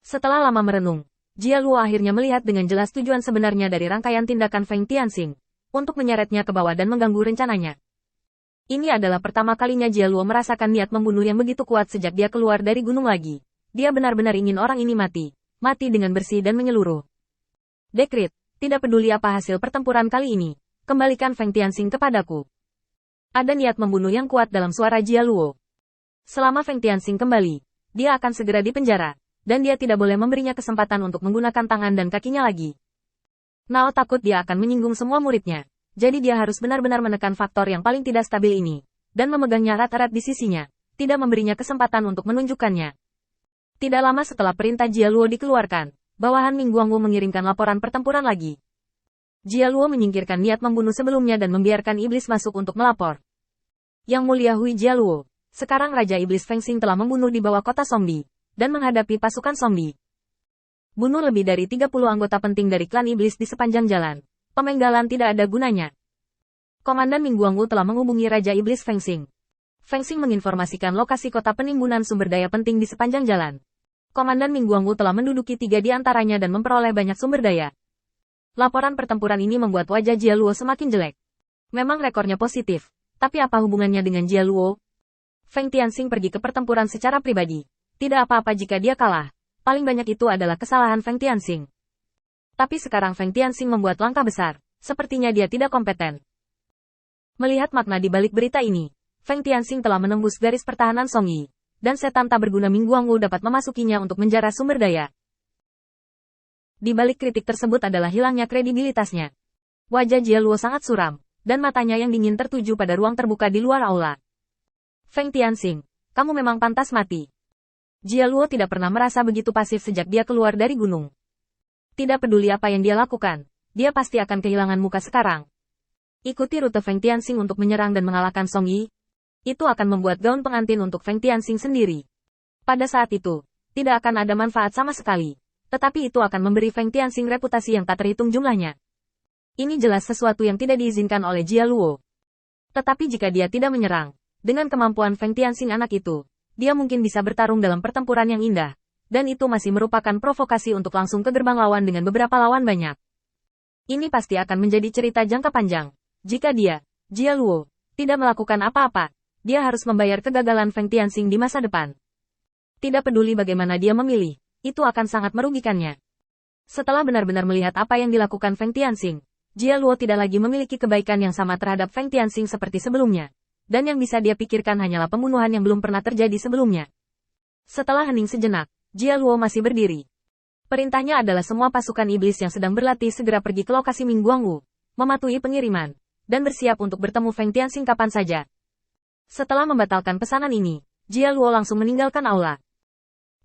Setelah lama merenung, Jia Luo akhirnya melihat dengan jelas tujuan sebenarnya dari rangkaian tindakan Feng Tianxing, untuk menyeretnya ke bawah dan mengganggu rencananya. Ini adalah pertama kalinya Jia Luo merasakan niat membunuh yang begitu kuat sejak dia keluar dari gunung lagi. Dia benar-benar ingin orang ini mati dengan bersih dan menyeluruh. Dekrit, tidak peduli apa hasil pertempuran kali ini, kembalikan Feng Tianxing kepadaku. Ada niat membunuh yang kuat dalam suara Jia Luo. Selama Feng Tianxing kembali, dia akan segera dipenjara. Dan dia tidak boleh memberinya kesempatan untuk menggunakan tangan dan kakinya lagi. Nao takut dia akan menyinggung semua muridnya. Jadi dia harus benar-benar menekan faktor yang paling tidak stabil ini. Dan memegangnya erat-erat di sisinya. Tidak memberinya kesempatan untuk menunjukkannya. Tidak lama setelah perintah Jia Luo dikeluarkan, bawahan Ming Guangwu mengirimkan laporan pertempuran lagi. Jia Luo menyingkirkan niat membunuh sebelumnya dan membiarkan iblis masuk untuk melapor. Yang Mulia Hui Jia Luo, sekarang Raja Iblis Feng Xing telah membunuh di bawah kota Songdi. Dan menghadapi pasukan Songdi. Bunuh lebih dari 30 anggota penting dari klan iblis di sepanjang jalan. Pemenggalan tidak ada gunanya. Komandan Ming Guangwu telah menghubungi Raja Iblis Feng Xing. Feng Xing menginformasikan lokasi kota penimbunan sumber daya penting di sepanjang jalan. Komandan Ming Guangwu telah menduduki 3 di antaranya dan memperoleh banyak sumber daya. Laporan pertempuran ini membuat wajah Jia Luo semakin jelek. Memang rekornya positif, tapi apa hubungannya dengan Jia Luo? Feng Tianxing pergi ke pertempuran secara pribadi. Tidak apa-apa jika dia kalah. Paling banyak itu adalah kesalahan Feng Tianxing. Tapi sekarang Feng Tianxing membuat langkah besar. Sepertinya dia tidak kompeten. Melihat makna di balik berita ini, Feng Tianxing telah menembus garis pertahanan Songyi. Dan setan tak berguna Ming Guangwu dapat memasukinya untuk menjara sumber daya. Di balik kritik tersebut adalah hilangnya kredibilitasnya. Wajah Jia Luo sangat suram. Dan matanya yang dingin tertuju pada ruang terbuka di luar aula. Feng Tianxing, kamu memang pantas mati. Jia Luo tidak pernah merasa begitu pasif sejak dia keluar dari gunung. Tidak peduli apa yang dia lakukan, dia pasti akan kehilangan muka sekarang. Ikuti rute Feng Tianxing untuk menyerang dan mengalahkan Song Yi. Itu akan membuat gaun pengantin untuk Feng Tianxing sendiri. Pada saat itu, tidak akan ada manfaat sama sekali. Tetapi itu akan memberi Feng Tianxing reputasi yang tak terhitung jumlahnya. Ini jelas sesuatu yang tidak diizinkan oleh Jia Luo. Tetapi jika dia tidak menyerang, dengan kemampuan Feng Tianxing anak itu, dia mungkin bisa bertarung dalam pertempuran yang indah, dan itu masih merupakan provokasi untuk langsung ke gerbang lawan dengan beberapa lawan banyak. Ini pasti akan menjadi cerita jangka panjang. Jika dia, Jia Luo, tidak melakukan apa-apa, dia harus membayar kegagalan Feng Tianxing di masa depan. Tidak peduli bagaimana dia memilih, itu akan sangat merugikannya. Setelah benar-benar melihat apa yang dilakukan Feng Tianxing, Jia Luo tidak lagi memiliki kebaikan yang sama terhadap Feng Tianxing seperti sebelumnya. Dan yang bisa dia pikirkan hanyalah pembunuhan yang belum pernah terjadi sebelumnya. Setelah hening sejenak, Jia Luo masih berdiri. Perintahnya adalah semua pasukan iblis yang sedang berlatih segera pergi ke lokasi Ming Guangwu, mematuhi pengiriman, dan bersiap untuk bertemu Feng Tianxing kapan saja. Setelah membatalkan pesanan ini, Jia Luo langsung meninggalkan aula.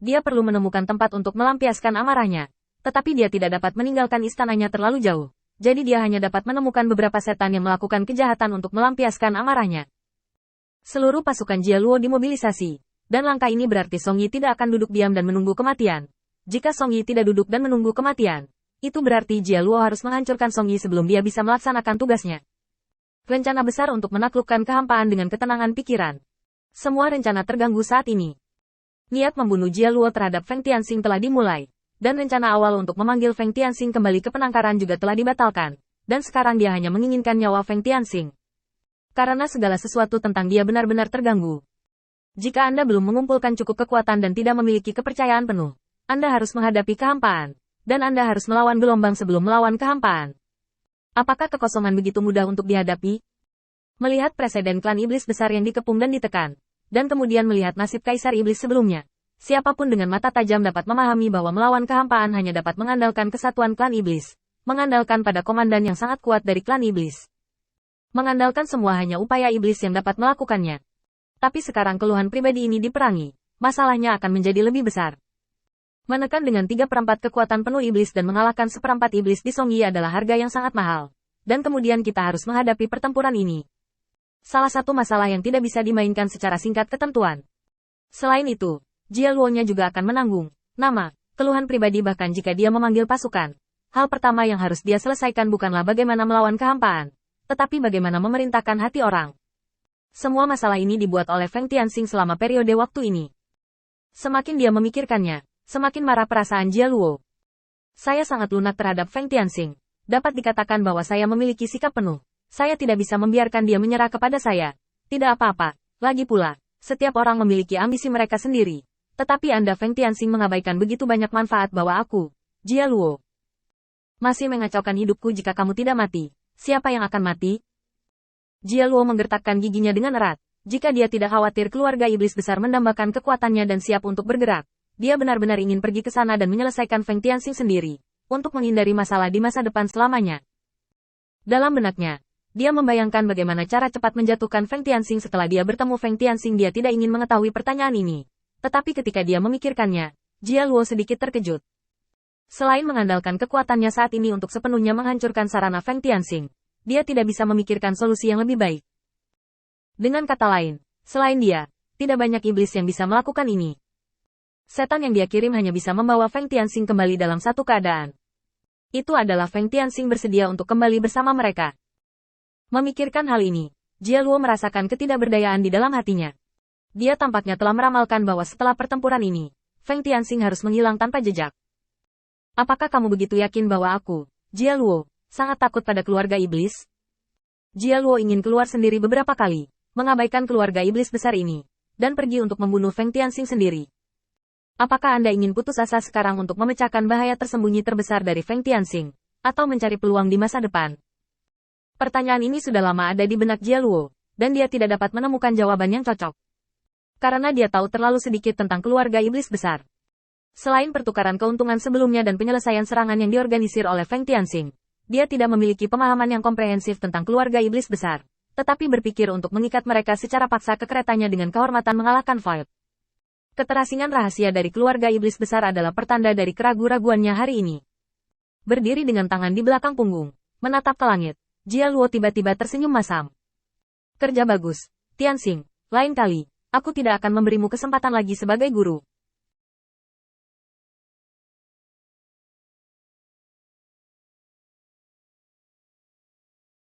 Dia perlu menemukan tempat untuk melampiaskan amarahnya, tetapi dia tidak dapat meninggalkan istananya terlalu jauh. Jadi dia hanya dapat menemukan beberapa setan yang melakukan kejahatan untuk melampiaskan amarahnya. Seluruh pasukan Jia Luo dimobilisasi, dan langkah ini berarti Song Yi tidak akan duduk diam dan menunggu kematian. Jika Song Yi tidak duduk dan menunggu kematian, itu berarti Jia Luo harus menghancurkan Song Yi sebelum dia bisa melaksanakan tugasnya. Rencana besar untuk menaklukkan kehampaan dengan ketenangan pikiran. Semua rencana terganggu saat ini. Niat membunuh Jia Luo terhadap Feng Tianxing telah dimulai, dan rencana awal untuk memanggil Feng Tianxing kembali ke penangkaran juga telah dibatalkan, dan sekarang dia hanya menginginkan nyawa Feng Tianxing. Karena segala sesuatu tentang dia benar-benar terganggu. Jika Anda belum mengumpulkan cukup kekuatan dan tidak memiliki kepercayaan penuh, Anda harus menghadapi kehampaan, dan Anda harus melawan gelombang sebelum melawan kehampaan. Apakah kekosongan begitu mudah untuk dihadapi? Melihat presiden klan iblis besar yang dikepung dan ditekan, dan kemudian melihat nasib kaisar iblis sebelumnya, siapapun dengan mata tajam dapat memahami bahwa melawan kehampaan hanya dapat mengandalkan kesatuan klan iblis, mengandalkan pada komandan yang sangat kuat dari klan iblis. Mengandalkan semua hanya upaya iblis yang dapat melakukannya. Tapi sekarang keluhan pribadi ini diperangi, masalahnya akan menjadi lebih besar. Menekan dengan 3/4 kekuatan penuh iblis dan mengalahkan 1/4 iblis di Song Yi adalah harga yang sangat mahal. Dan kemudian kita harus menghadapi pertempuran ini. Salah satu masalah yang tidak bisa dimainkan secara singkat ketentuan. Selain itu, Jia Luo-nya juga akan menanggung nama, keluhan pribadi bahkan jika dia memanggil pasukan. Hal pertama yang harus dia selesaikan bukanlah bagaimana melawan kehampaan, tetapi bagaimana memerintahkan hati orang. Semua masalah ini dibuat oleh Feng Tianxing selama periode waktu ini. Semakin dia memikirkannya, Semakin marah perasaan Jia Luo. Saya sangat lunak terhadap Feng Tianxing. Dapat dikatakan bahwa saya memiliki sikap penuh. Saya tidak bisa membiarkan dia menyerah kepada saya. Tidak apa-apa. Lagi pula, setiap orang memiliki ambisi mereka sendiri. Tetapi Anda Feng Tianxing mengabaikan begitu banyak manfaat bahwa aku, Jia Luo, masih mengacaukan hidupku jika kamu tidak mati. Siapa yang akan mati? Jia Luo menggertakkan giginya dengan erat. Jika dia tidak khawatir keluarga iblis besar mendambakan kekuatannya dan siap untuk bergerak, dia benar-benar ingin pergi ke sana dan menyelesaikan Feng Tianxing sendiri, untuk menghindari masalah di masa depan selamanya. Dalam benaknya, dia membayangkan bagaimana cara cepat menjatuhkan Feng Tianxing setelah dia bertemu Feng Tianxing. Dia tidak ingin mengetahui pertanyaan ini. Tetapi ketika dia memikirkannya, Jia Luo sedikit terkejut. Selain mengandalkan kekuatannya saat ini untuk sepenuhnya menghancurkan sarana Feng Tianxing, dia tidak bisa memikirkan solusi yang lebih baik. Dengan kata lain, selain dia, tidak banyak iblis yang bisa melakukan ini. Setan yang dia kirim hanya bisa membawa Feng Tianxing kembali dalam satu keadaan. Itu adalah Feng Tianxing bersedia untuk kembali bersama mereka. Memikirkan hal ini, Jia Luo merasakan ketidakberdayaan di dalam hatinya. Dia tampaknya telah meramalkan bahwa setelah pertempuran ini, Feng Tianxing harus menghilang tanpa jejak. Apakah kamu begitu yakin bahwa aku, Jia Luo, sangat takut pada keluarga iblis? Jia Luo ingin keluar sendiri beberapa kali, mengabaikan keluarga iblis besar ini, dan pergi untuk membunuh Feng Tianxing sendiri. Apakah Anda ingin putus asa sekarang untuk memecahkan bahaya tersembunyi terbesar dari Feng Tianxing, atau mencari peluang di masa depan? Pertanyaan ini sudah lama ada di benak Jia Luo, dan dia tidak dapat menemukan jawaban yang cocok. Karena dia tahu terlalu sedikit tentang keluarga iblis besar. Selain pertukaran keuntungan sebelumnya dan penyelesaian serangan yang diorganisir oleh Feng Tianxing, dia tidak memiliki pemahaman yang komprehensif tentang keluarga iblis besar, tetapi berpikir untuk mengikat mereka secara paksa ke keretanya dengan kehormatan mengalahkan Void. Keterasingan rahasia dari keluarga iblis besar adalah pertanda dari keraguan-raguannya hari ini. Berdiri dengan tangan di belakang punggung, menatap ke langit, Jia Luo tiba-tiba tersenyum masam. Kerja bagus, Tianxing. Lain kali, aku tidak akan memberimu kesempatan lagi sebagai guru.